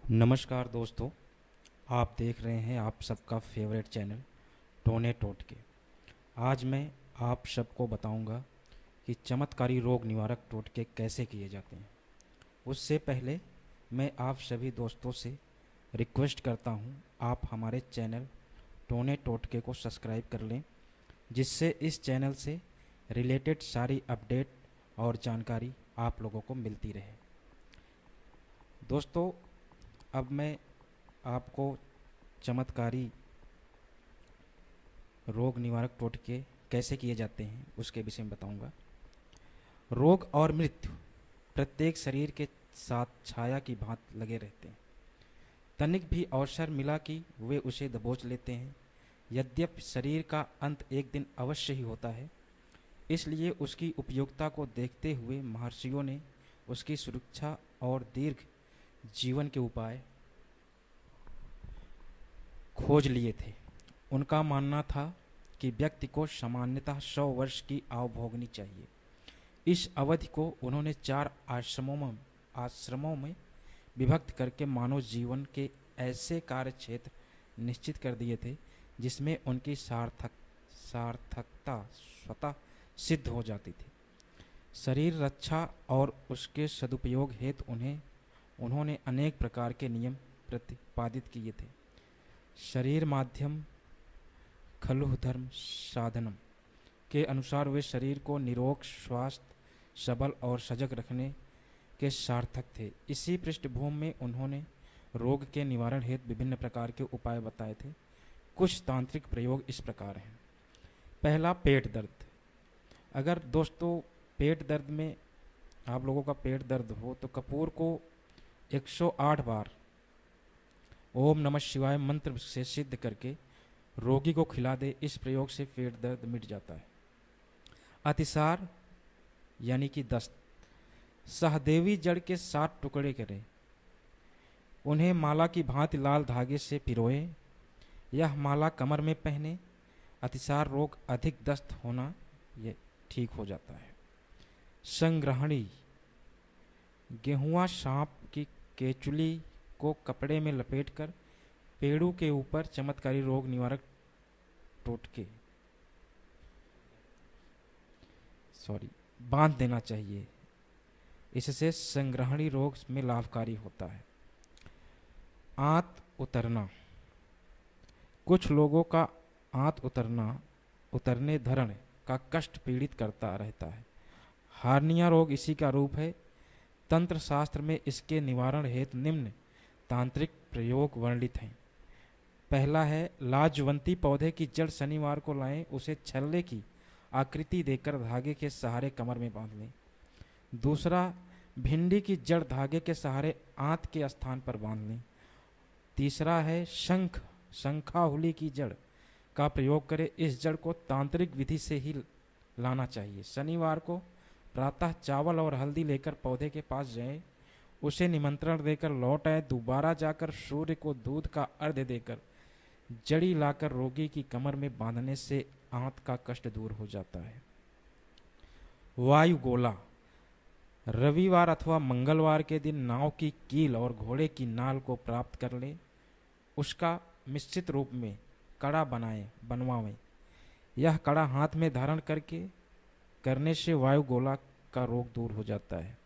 नमस्कार दोस्तों, आप देख रहे हैं आप सबका फेवरेट चैनल टोने टोटके। आज मैं आप सबको बताऊंगा कि चमत्कारी रोग निवारक टोटके कैसे किए जाते हैं। उससे पहले मैं आप सभी दोस्तों से रिक्वेस्ट करता हूं, आप हमारे चैनल टोने टोटके को सब्सक्राइब कर लें, जिससे इस चैनल से रिलेटेड सारी अपडेट और जानकारी आप लोगों को मिलती रहे। दोस्तों, अब मैं आपको चमत्कारी रोग निवारक टोटके कैसे किए जाते हैं उसके विषय में बताऊंगा। रोग और मृत्यु प्रत्येक शरीर के साथ छाया की भांति लगे रहते हैं। तनिक भी अवसर मिला कि वे उसे दबोच लेते हैं। यद्यपि शरीर का अंत एक दिन अवश्य ही होता है, इसलिए उसकी उपयोगिता को देखते हुए महर्षियों ने उसकी सुरक्षा और दीर्घ जीवन के उपाय खोज लिए थे। उनका मानना था कि व्यक्ति को सामान्यतः 100 वर्ष की आयु भोगनी चाहिए। इस अवधि को उन्होंने 4 आश्रमों में विभक्त करके मानव जीवन के ऐसे कार्य क्षेत्र निश्चित कर दिए थे जिसमें उनकी सार्थकता स्वतः सिद्ध हो जाती थी। शरीर रक्षा और उसके सदुपयोग हेतु उन्होंने अनेक प्रकार के नियम प्रतिपादित किए थे। शरीर माध्यम खलु धर्म साधनम के अनुसार वे शरीर को निरोग, स्वास्थ्य, सबल और सजग रखने के सार्थक थे। इसी पृष्ठभूमि में उन्होंने रोग के निवारण हेतु विभिन्न प्रकार के उपाय बताए थे। कुछ तांत्रिक प्रयोग इस प्रकार हैं। पहला, पेट दर्द। अगर दोस्तों पेट दर्द में आप लोगों का पेट दर्द हो तो कपूर को 108 बार ओम नमः शिवाय मंत्र से सिद्ध करके रोगी को खिला दे। इस प्रयोग से पेट दर्द मिट जाता है। अतिसार यानी कि दस्त। सहदेवी जड़ के 7 टुकड़े करें, उन्हें माला की भांति लाल धागे से पिरोए। यह माला कमर में पहने। अतिसार रोग, अधिक दस्त होना ये ठीक हो जाता है। संग्रहणी। गेहुआ सांप की केचुली को कपड़े में लपेटकर पेड़ों के ऊपर चमत्कारी रोग निवारक टोटके बांध देना चाहिए। इससे संग्रहणी रोग में लाभकारी होता है। आंत उतरना। कुछ लोगों का आंत उतरने धरण का कष्ट पीड़ित करता रहता है। हार्निया रोग इसी का रूप है। तंत्र शास्त्र में इसके निवारण हेतु निम्न तांत्रिक प्रयोग वर्णित हैं। पहला है, लाजवंती पौधे की जड़ शनिवार को लाएं, उसे छल्ले की आकृति देकर धागे के सहारे कमर में बांध लें। दूसरा, भिंडी की जड़ धागे के सहारे आंत के स्थान पर बांध लें। तीसरा है, शंखाहुली की जड़ का प्रयोग करें। इस जड़ को तांत्रिक विधि से ही लाना चाहिए। शनिवार को प्रातः चावल और हल्दी लेकर पौधे के पास जाएं, उसे निमंत्रण देकर लौट आए। दोबारा जाकर सूर्य को दूध का अर्घ्य देकर जड़ी लाकर रोगी की कमर में बांधने से आंत का कष्ट दूर हो जाता है। वायु गोला। रविवार अथवा मंगलवार के दिन नाव की कील और घोड़े की नाल को प्राप्त कर ले, उसका मिश्रित रूप में कड़ा बनवावें। यह कड़ा हाथ में धारण करने से वायु गोला का रोग दूर हो जाता है।